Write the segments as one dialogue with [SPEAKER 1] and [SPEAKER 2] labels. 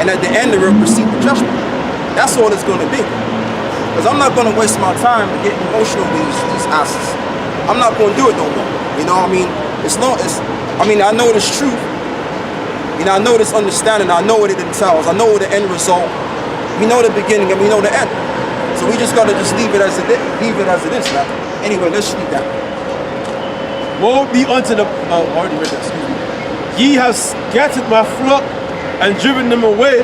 [SPEAKER 1] and at the end, they will receive the judgment. That's all it's going to be. Because I'm not going to waste my time getting emotional with these asses. I'm not going to do it no more. You know what I mean? I know this truth. You know, I know this understanding. I know what it entails. I know the end result. We know the beginning and we know the end. So we just got to just leave it as it is, man. Anyway, let's read that.
[SPEAKER 2] Woe be unto the, already read that, excuse me. Ye have scattered my flock and driven them away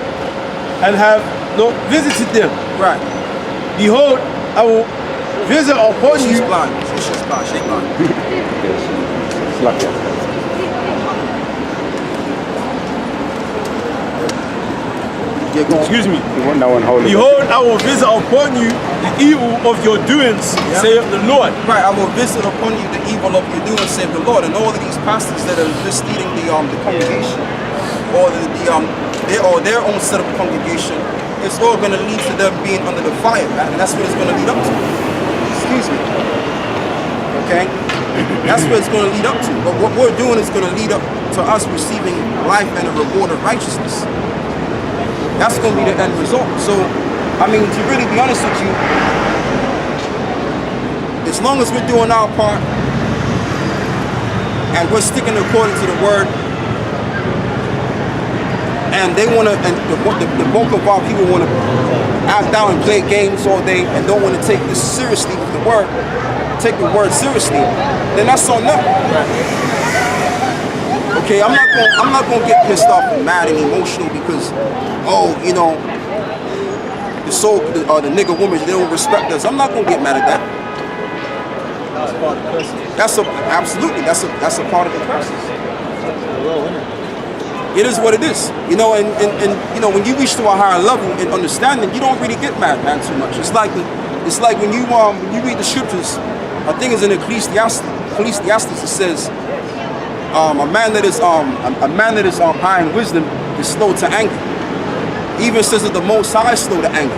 [SPEAKER 2] and have not visited them.
[SPEAKER 1] Right.
[SPEAKER 2] Behold, I will visit upon you.
[SPEAKER 1] She's blind. She's blind. She's blind.
[SPEAKER 2] Excuse me.
[SPEAKER 3] Behold,
[SPEAKER 2] I will visit upon you the evil of your doings, saith the Lord.
[SPEAKER 1] Right, I will visit upon you the evil of your doings, saith the Lord. And all of these pastors that are misleading the congregation, or their own set of congregation, it's all going to lead to them being under the fire, man. And that's what it's going to lead up to. Excuse me. Okay? That's what it's going to lead up to. But what we're doing is going to lead up to us receiving life and a reward of righteousness. That's going to be the end result. So, I mean, to really be honest with you, as long as we're doing our part and we're sticking according to the word, and they want to, and the bulk of our people want to act out and play games all day and don't want to take this seriously with the word, take the word seriously, then that's on them. Okay, I'm not gonna get pissed off and mad and emotional because, you know, the nigga women, they don't respect us. I'm not gonna get mad at that.
[SPEAKER 2] That's part of the curses.
[SPEAKER 1] Absolutely, that's a part of the curses. It is what it is, you know, and you know, when you reach to a higher level in understanding, you don't really get mad, man, too much. It's like when you read the scriptures. I think it's in Ecclesiastes. It says, a man that is high in wisdom is slow to anger. Even says that the Most High is slow to anger.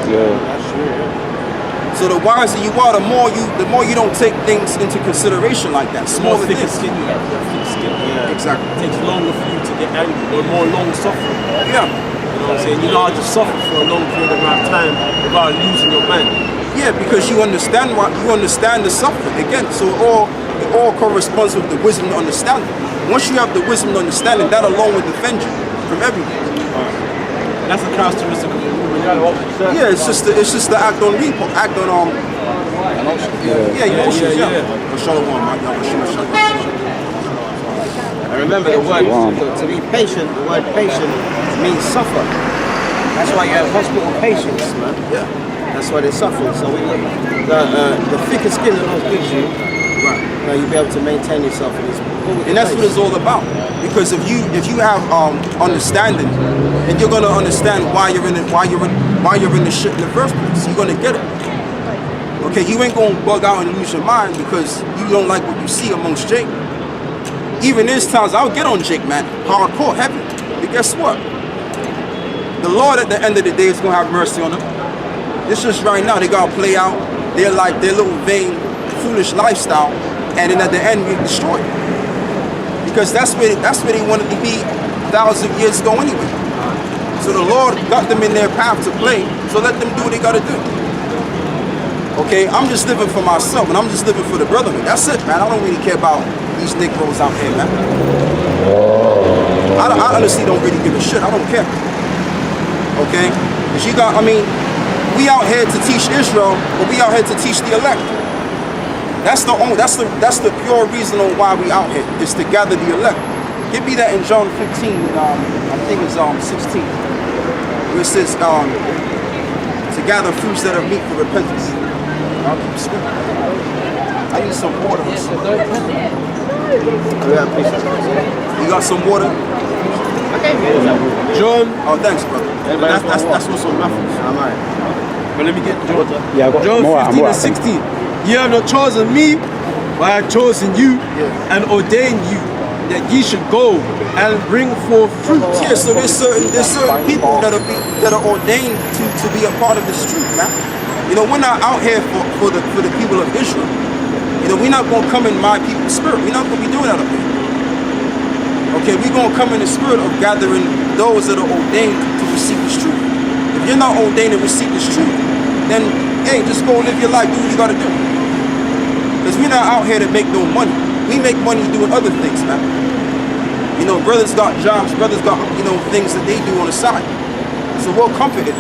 [SPEAKER 3] Yeah, that's true. Yeah.
[SPEAKER 1] So the wiser you are, the more you don't take things into consideration like that.
[SPEAKER 2] Smaller thicker skin you have, thick skin. Yeah.
[SPEAKER 1] Exactly.
[SPEAKER 2] It takes longer for you to get angry, or more long suffering.
[SPEAKER 1] Yeah.
[SPEAKER 2] You know what I'm saying? You know how to suffer for a long period of time without losing your mind.
[SPEAKER 1] Yeah, because you understand the suffering again. So it all corresponds with the wisdom and understanding. Once you have the wisdom and understanding, that alone will defend you from everything.
[SPEAKER 2] And that's a characteristic of a woman.
[SPEAKER 1] Yeah, it's just the act on emotions. Yeah.
[SPEAKER 4] And remember the word, to be patient, the word patient means suffer. That's why you have hospital patients, man.
[SPEAKER 1] Yeah.
[SPEAKER 4] That's why they're suffering. So the thicker skin that God gives you, right, you'll be able to maintain yourself in this.
[SPEAKER 1] And that's what it's all about. Because if you have understanding, then you're gonna understand why you're in the shit in the first place. You're gonna get it. Okay, you ain't gonna bug out and lose your mind because you don't like what you see amongst Jake. Even there's times I'll get on Jake, man, hardcore, heavy. But guess what? The Lord at the end of the day is gonna have mercy on them. It's just right now they gotta play out their little vain, foolish lifestyle, and then at the end we destroy it. Because that's where they wanted to be 1,000 years ago anyway. So the Lord got them in their path to play, so let them do what they gotta do. Okay, I'm just living for myself and I'm just living for the brotherhood. That's it, man. I don't really care about these Negroes out here, man. I honestly don't really give a shit. I don't care. Okay? Because we out here to teach Israel, but we out here to teach the elect. That's the pure reason on why we out here, is to gather the elect. Give me that in John 15, I think it's 16. Where it says to gather fruits that are meet for repentance. I'll keep speaking. I need some water. You got some water?
[SPEAKER 2] John.
[SPEAKER 1] Oh, thanks, brother.
[SPEAKER 2] That's what's on Matthew. But let me get John.
[SPEAKER 3] Yeah,
[SPEAKER 2] John 15 and 16. You have not chosen me, but I have chosen you and ordained you that ye should go and bring forth fruit.
[SPEAKER 1] Yeah, so there's certain people that are ordained to be a part of this truth, man. You know, we're not out here for the people of Israel. You know, we're not gonna come in my people's spirit. We're not gonna be doing that up here. Okay, we're gonna come in the spirit of gathering those that are ordained to receive this truth. If you're not ordained to receive this truth, then hey, just go live your life, do what you gotta do. Because we're not out here to make no money. We make money doing other things, man. You know, brothers got jobs, brothers got, you know, things that they do on the side. So we're comforted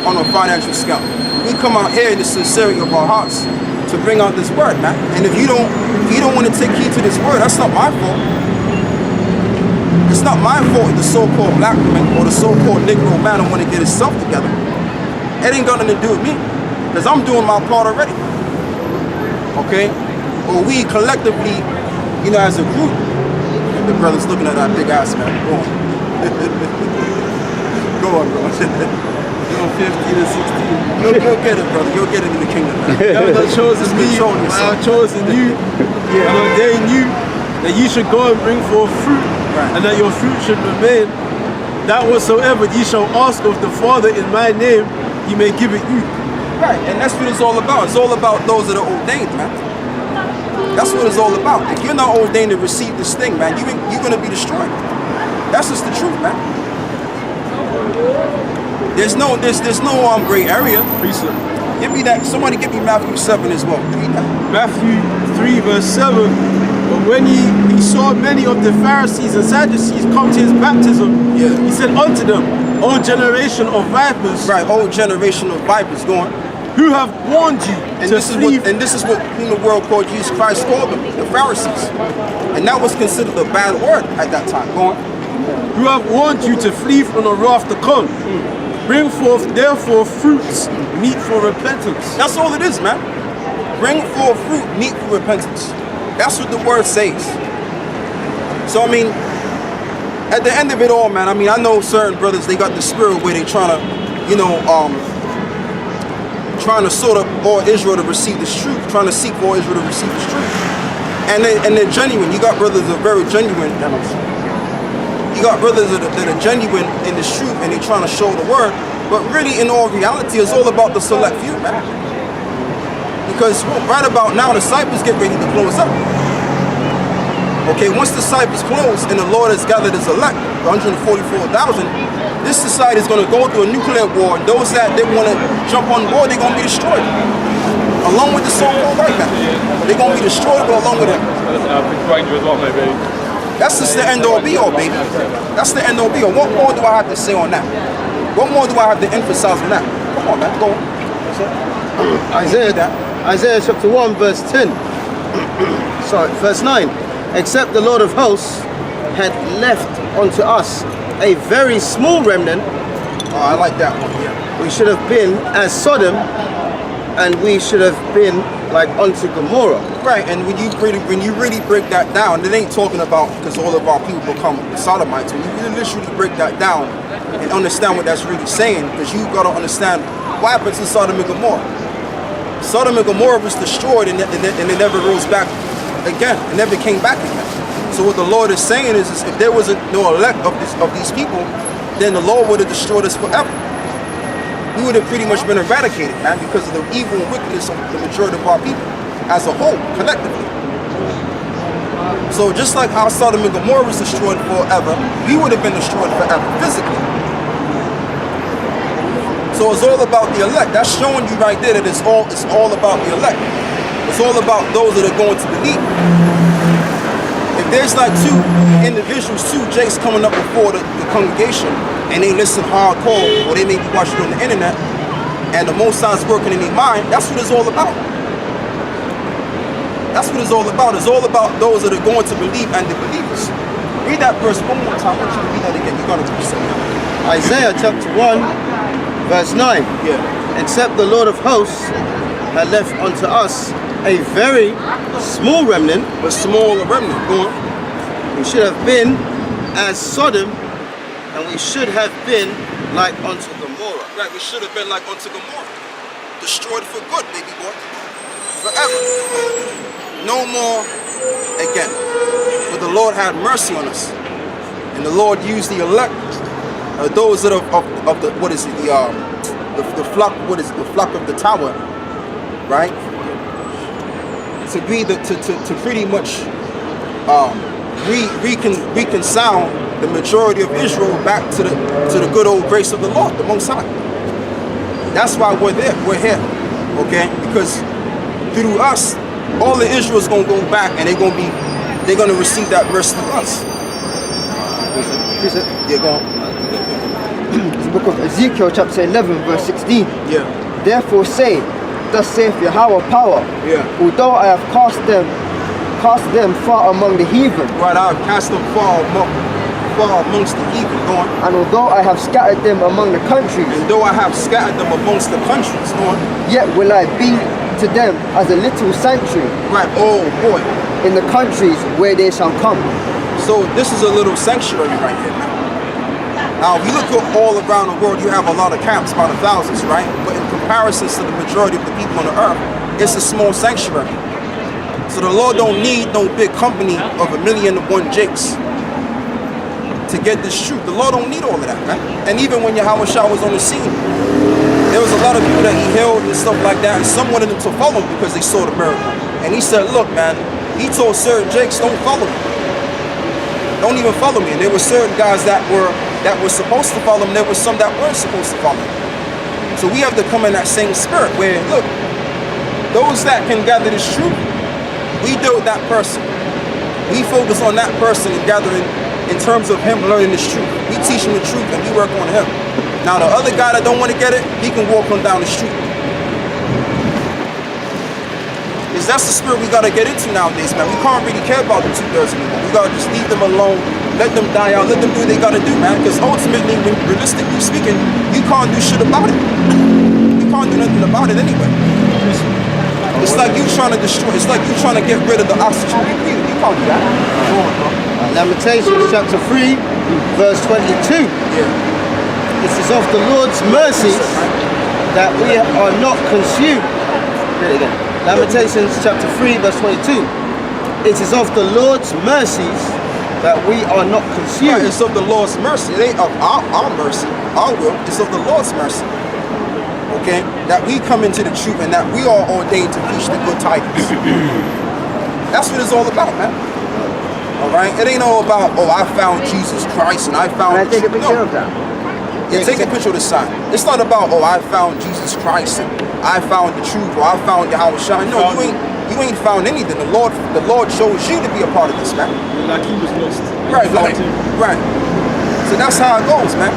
[SPEAKER 1] on a financial scale. We come out here in the sincerity of our hearts to bring out this word, man. And if you don't want to take heed to this word, that's not my fault. It's not my fault if the so-called black man or the so-called Negro man don't want to get himself together. It ain't got nothing to do with me, because I'm doing my part already. Okay? But we collectively, you know, as a group, the brother's looking at that big ass man. Go on. Go on, bro.
[SPEAKER 2] You're 15 and 16.
[SPEAKER 1] You'll get it, brother. You'll get it in the kingdom, man.
[SPEAKER 2] You haven't chosen me. I have chosen you. And ordained you that you should go and bring forth fruit,
[SPEAKER 1] Right.
[SPEAKER 2] and that your fruit should remain. That whatsoever ye shall ask of the Father in my name, he may give it you.
[SPEAKER 1] Right, and that's what it's all about. It's all about those that are ordained, man. That's what it's all about. If you're not ordained to receive this thing, man, you're going to be destroyed. That's just the truth, man. There's no gray area.
[SPEAKER 2] Precept.
[SPEAKER 1] Give me that. Somebody give me Matthew 7 as well. Read that.
[SPEAKER 2] Matthew 3 verse 7. But when he saw many of the Pharisees and Sadducees come to his baptism,
[SPEAKER 1] Yeah.
[SPEAKER 2] he said unto them, O generation of vipers,
[SPEAKER 1] Right, old generation of vipers going.
[SPEAKER 2] who have warned you
[SPEAKER 1] And
[SPEAKER 2] to
[SPEAKER 1] this is
[SPEAKER 2] flee
[SPEAKER 1] what in the world called Jesus Christ called them, the Pharisees. And that was considered a bad word at that time. Go on.
[SPEAKER 2] who have warned you to flee from the wrath to come. Bring forth therefore fruits meet for repentance.
[SPEAKER 1] That's all it is, man. Bring forth fruit, meet for repentance. That's what the word says. So I mean, at the end of it all, man, I mean, I know certain brothers, they got the spirit where they trying to, you know, trying to sort of all Israel to receive this truth, trying to seek for Israel to receive this truth. And they're genuine. You got brothers that are very genuine. You got brothers that are genuine in this truth and they're trying to show the word. But really, in all reality, it's all about the select few, man. Because right about now, the disciples get ready to close up. Okay, once the disciples close and the Lord has gathered his elect, 144,000, this society is going to go through a nuclear war. And those that they want to jump on board, they're going to be destroyed. Along with the so-called white man. They're going to be destroyed, but along with it. That's just the end all be all, baby. That's the end all be all. What more do I have to say on that? What more do I have to emphasize on that? Come on, man, go on.
[SPEAKER 4] Isaiah chapter 1 verse 10. Sorry, verse 9. Except the Lord of hosts had left unto us a very small remnant,
[SPEAKER 1] Oh, I like that one, yeah.
[SPEAKER 4] we should have been as Sodom, and we should have been like unto Gomorrah.
[SPEAKER 1] Right, and when you really break that down, it ain't talking about because all of our people become Sodomites. When you really literally break that down and understand what that's really saying, because you got to understand what happened to Sodom and Gomorrah. Sodom and Gomorrah was destroyed and it never rose back again. It never came back again. So what the Lord is saying is if there wasn't no elect of these people, then the Lord would have destroyed us forever. We would have pretty much been eradicated, man, because of the evil and wickedness of the majority of our people as a whole, collectively. So just like how Sodom and Gomorrah was destroyed forever, we would have been destroyed forever, physically. So it's all about the elect. That's showing you right there that it's all about the elect. It's all about those that are going to believe. If there's like two individuals, two Jakes coming up before the congregation, and they listen hardcore, or they may be watching on the internet, and the Most High is working in their mind, that's what it's all about. That's what it's all about. It's all about those that are going to believe and the believers. Read that verse one more time. I want you to read that again. You're going to say that.
[SPEAKER 4] Isaiah chapter 1 verse 9.
[SPEAKER 1] Yeah.
[SPEAKER 4] Except the Lord of hosts had left unto us a very small remnant,
[SPEAKER 1] But smaller remnant. Go on.
[SPEAKER 4] we should have been as Sodom, and we should have been like unto Gomorrah.
[SPEAKER 1] Right, we should have been like unto Gomorrah. Destroyed for good, baby boy. Forever. No more again. But the Lord had mercy on us. And the Lord used the elect, those that are of the, what is it, the flock, what is it, the flock of the tower, right? To be to pretty much reconcile the majority of Israel back to the good old grace of the Lord, the Most High. That's why we're there. We're here, okay? Because through us, all of Israel is gonna go back, and they're gonna receive that mercy from us. Yeah, go on.
[SPEAKER 5] It's the book of Ezekiel chapter 11 verse 16.
[SPEAKER 1] Yeah,
[SPEAKER 5] Therefore say, thus saith Yahweh power,
[SPEAKER 1] yeah.
[SPEAKER 5] although I have cast them far among the heathen,
[SPEAKER 1] Right, I've cast them far amongst the heathen. Go on.
[SPEAKER 5] and although I have scattered them among the countries,
[SPEAKER 1] And though I have scattered them amongst the countries, go on.
[SPEAKER 5] yet will I be to them as a little sanctuary
[SPEAKER 1] Right, oh boy.
[SPEAKER 5] in the countries where they shall come.
[SPEAKER 1] So this is a little sanctuary right here now. Now, if you look at all around the world, you have a lot of camps, by the thousands, right? But in comparison to the majority of the people on the earth, it's a small sanctuary. So the Lord don't need no big company of 1,000,001 jakes to get this truth. The Lord don't need all of that, right? And even when Yahweh Shah was on the scene, there was a lot of people that he healed and stuff like that, and some wanted him to follow him because they saw the miracle. And he said, look, man, he told certain jakes, don't follow me. Don't even follow me. And there were certain guys that were supposed to follow him. There were some that weren't supposed to follow him. So we have to come in that same spirit where, look, those that can gather this truth, we deal with that person. We focus on that person and gathering in terms of him learning this truth. We teach him the truth and we work on him. Now the other guy that don't want to get it, he can walk on down the street. Because that's the spirit we got to get into nowadays, man. We can't really care about the 2/3 anymore. We got to just leave them alone, let them die out, let them do what they got to do, man. Because ultimately, when realistically speaking, you can't do shit about it. You can't do nothing about it anyway. It's like you trying to destroy, it's like you trying to get rid of the oxygen we breathe. You can't do that. Go on, bro.
[SPEAKER 4] Lamentations chapter 3, verse 22.
[SPEAKER 1] Yeah.
[SPEAKER 4] This is of the Lord's mercies that we are not consumed. Read it again. Lamentations chapter 3, verse 22. It is of the Lord's mercies that we are not
[SPEAKER 1] Right,
[SPEAKER 4] consumed.
[SPEAKER 1] it's of the Lord's mercy. It ain't of our mercy, our will. It's of the Lord's mercy. Okay? That we come into the truth and that we are ordained to preach the good tidings. That's what it's all about, man. Alright? It ain't all about, oh, I found Jesus Christ and I found
[SPEAKER 5] Can I
[SPEAKER 1] the
[SPEAKER 5] take a
[SPEAKER 1] truth.
[SPEAKER 5] picture
[SPEAKER 1] No.
[SPEAKER 5] of that?
[SPEAKER 1] Yeah, take a picture of the sign. It's not about, oh, I found Jesus Christ and I found the truth or I found Yahweh Shah. No, you ain't found anything. The Lord chose you to be a part of this, man.
[SPEAKER 2] Like he was lost.
[SPEAKER 1] Right, right. So that's how it goes, man.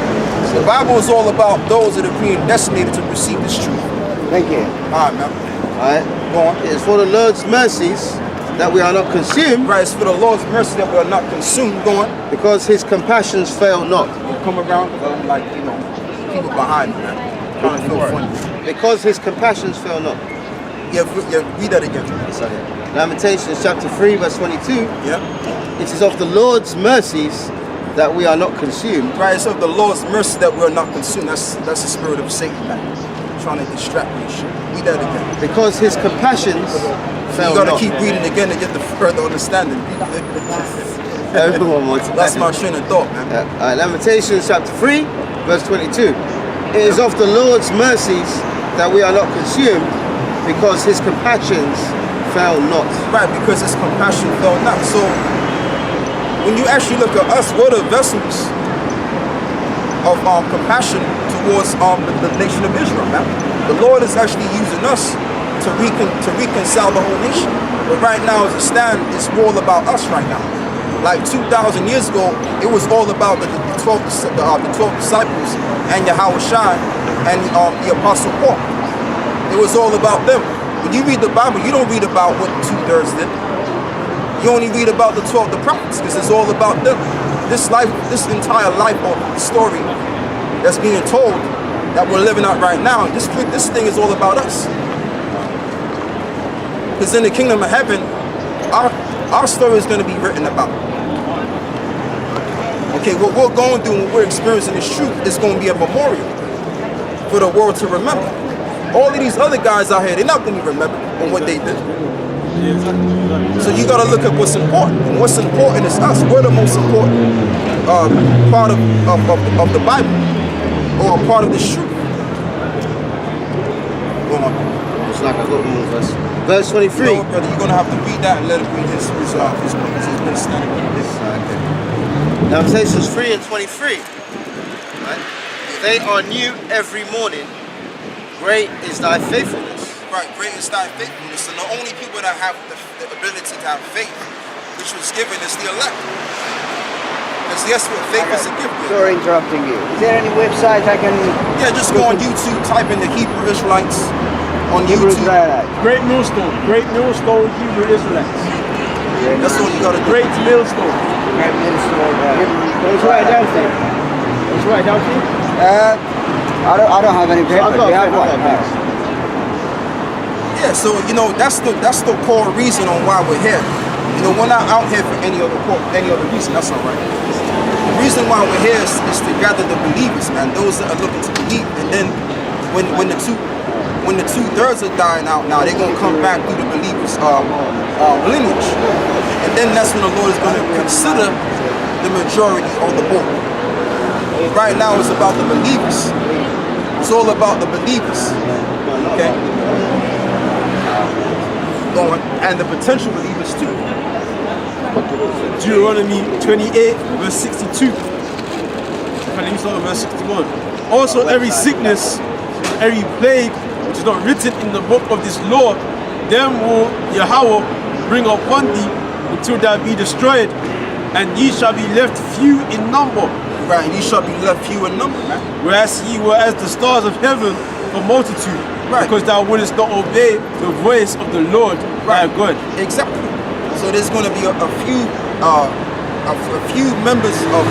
[SPEAKER 1] So the Bible is all about those that are predestinated to receive this truth.
[SPEAKER 5] Thank you.
[SPEAKER 1] All right, man.
[SPEAKER 4] Alright?
[SPEAKER 1] Go on.
[SPEAKER 4] It is for the Lord's mercies that we are not consumed,
[SPEAKER 1] Right, it's for the Lord's mercy that we are not consumed. Go on.
[SPEAKER 4] because his compassions fail not.
[SPEAKER 1] You come around because I'm like, people behind me, man. Trying to feel funny.
[SPEAKER 4] Because his compassions fail not.
[SPEAKER 1] Yeah, read that again.
[SPEAKER 4] Lamentations chapter 3, verse 22.
[SPEAKER 1] Yeah.
[SPEAKER 4] It is of the Lord's mercies that we are not consumed,
[SPEAKER 1] Right, it's of the Lord's mercy that we are not consumed. That's the spirit of Satan, man. Trying to distract me and shit. Read that again.
[SPEAKER 4] because his compassions fail
[SPEAKER 1] You gotta
[SPEAKER 4] not.
[SPEAKER 1] keep reading again to get the further understanding.
[SPEAKER 4] One more time.
[SPEAKER 1] That's my train of thought, man.
[SPEAKER 4] Lamentations chapter 3, verse 22. It is of the Lord's mercies that we are not consumed, because his compassions fail not.
[SPEAKER 1] Right, because his compassion fell not. So when you actually look at us, we're the vessels of compassion towards the nation of Israel, man. The Lord is actually using us to reconcile the whole nation. But right now, as it stands, it's all about us right now. Like 2,000 years ago, it was all about the 12 disciples and Yahweh Shai and the Apostle Paul. It was all about them. When you read the Bible, you don't read about what the 2/3 did. You only read about the 12 prophets because it's all about them. This entire life of the story that's being told that we're living out right now, this thing is all about us. Because in the kingdom of heaven, our story is going to be written about. Okay, what we're going through, what we're experiencing is truth. It's going to be a memorial for the world to remember. All of these other guys out here, they're not going to be remembered on what they did. So you got to look at what's important. And what's important is us. We're the most important part of the Bible, or a part of the truth. Go on.
[SPEAKER 4] It's like I got one verse. verse 23.
[SPEAKER 1] No, brother, you're gonna have to read that and let him read his understanding.
[SPEAKER 4] Lamentations 3 and 23. Right? They are new every morning. Great is thy faithfulness.
[SPEAKER 1] Right, great is thy faithfulness. And the only people that have the ability to have faith, which was given, is the elect. Because yes, what faith is a gift.
[SPEAKER 5] Sorry interrupting you. Is there any website I can...
[SPEAKER 1] Yeah, just go on YouTube, type in the Hebrew Israelites on
[SPEAKER 5] Hebrew
[SPEAKER 1] YouTube.
[SPEAKER 5] Israelite.
[SPEAKER 2] Great millstone. Great millstone, Hebrew Israelites.
[SPEAKER 1] That's all you gotta do.
[SPEAKER 2] Great millstone.
[SPEAKER 5] Great millstone.
[SPEAKER 4] Let's write it down for you. Let's write it down for you.
[SPEAKER 5] I don't have any paper.
[SPEAKER 4] I've got
[SPEAKER 5] Do you
[SPEAKER 4] a
[SPEAKER 5] have
[SPEAKER 4] pen,
[SPEAKER 5] one?
[SPEAKER 4] I've got a pen.
[SPEAKER 1] Yeah, so you know that's the core reason on why we're here. You know, we're not out here for any other reason. That's all right. The reason why we're here is to gather the believers, man. Those that are looking to believe. And then when the 2/3 are dying out, now they're gonna come back through the believers' lineage. And then that's when the Lord is gonna consider the majority of the book. Right now it's about the believers. It's all about the believers. Okay? Going, and the potential believers too.
[SPEAKER 2] Deuteronomy 28, verse 62. And you start at verse 61. Also, every sickness, every plague which is not written in the book of this law, them will Yahweh bring upon thee until thou be destroyed, and ye shall be left few in number.
[SPEAKER 1] Right, and ye shall be left few in number, man.
[SPEAKER 2] Whereas ye were as the stars of heaven for multitude,
[SPEAKER 1] Right.
[SPEAKER 2] because thou wouldest not obey the voice of the Lord thy God.
[SPEAKER 1] Exactly. So there's going to be a few members of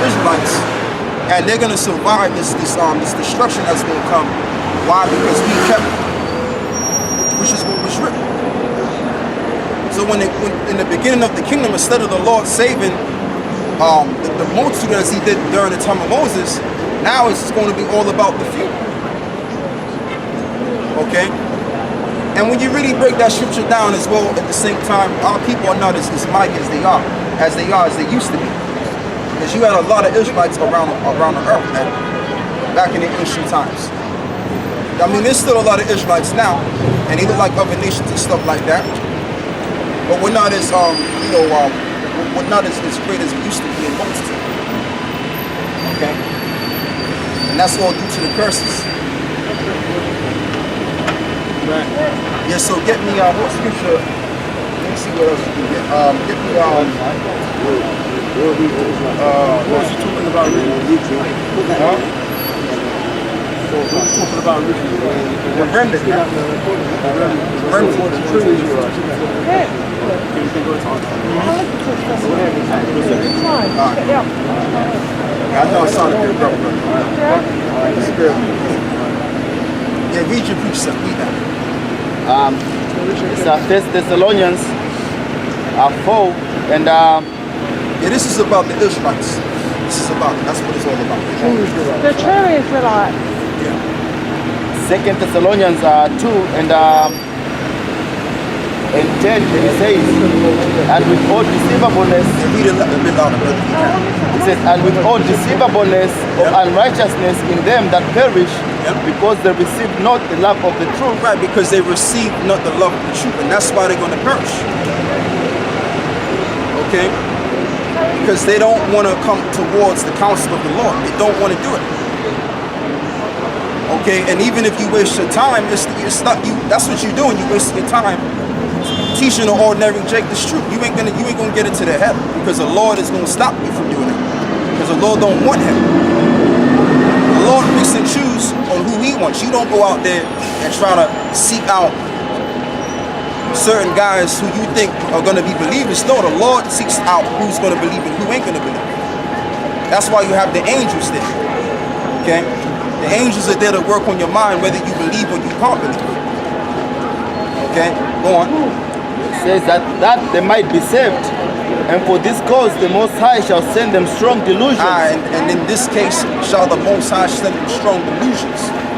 [SPEAKER 1] Israelites, and they're going to survive this destruction that's going to come. Why? Because we kept, which is what was written. So when in the beginning of the kingdom, instead of the Lord saving the multitude as He did during the time of Moses, now it's going to be all about the few. Okay? And when you really break that scripture down as well, at the same time, our people are not as mighty as they used to be. Because you had a lot of Israelites around the earth, man, back in the ancient times. I mean, there's still a lot of Israelites now, and they look like other nations and stuff like that. But we're not as, we're not as great as we used to be in multitude. Okay? And that's all due to the curses. Right. Yeah, so get me what scripture? Let me see what else you can get. Get me what was you talking about originally? Huh? What was you talking about originally? The remnant. I know it sounded good, bro. It's good. Yeah, read your precept, read that.
[SPEAKER 5] It's 1 Thessalonians 4 and
[SPEAKER 1] Yeah, this is about the Israelites. That's what it's all about.
[SPEAKER 6] The true Israelites.
[SPEAKER 1] Yeah.
[SPEAKER 5] 2 Thessalonians 2 and 10 it says, and with all deceivableness,
[SPEAKER 1] Read it a bit louder, brother. if you can.
[SPEAKER 5] it says, and with all deceivableness of unrighteousness in them that perish,
[SPEAKER 1] Yep.
[SPEAKER 5] because they receive not the love of the truth.
[SPEAKER 1] Right, because they receive not the love of the truth, and that's why they're going to perish. Okay? Because they don't want to come towards the counsel of the Lord. They don't want to do it. Okay, and even if you waste your time, it's not you. That's what you're doing. You wasting your time teaching an ordinary Jake this truth. You ain't gonna get into their head, because the Lord is gonna stop you from doing it. Because the Lord don't want him. The Lord picks and chooses on who He wants. You don't go out there and try to seek out certain guys who you think are gonna be believers. No, the Lord seeks out who's gonna believe and who ain't gonna believe. That's why you have the angels there. Okay? The angels are there to work on your mind whether you believe or you can't believe. Okay? Go on.
[SPEAKER 5] It says that they might be saved. And for this cause the Most High shall send them strong delusions.
[SPEAKER 1] And in this case, shall the Most High send them strong delusions.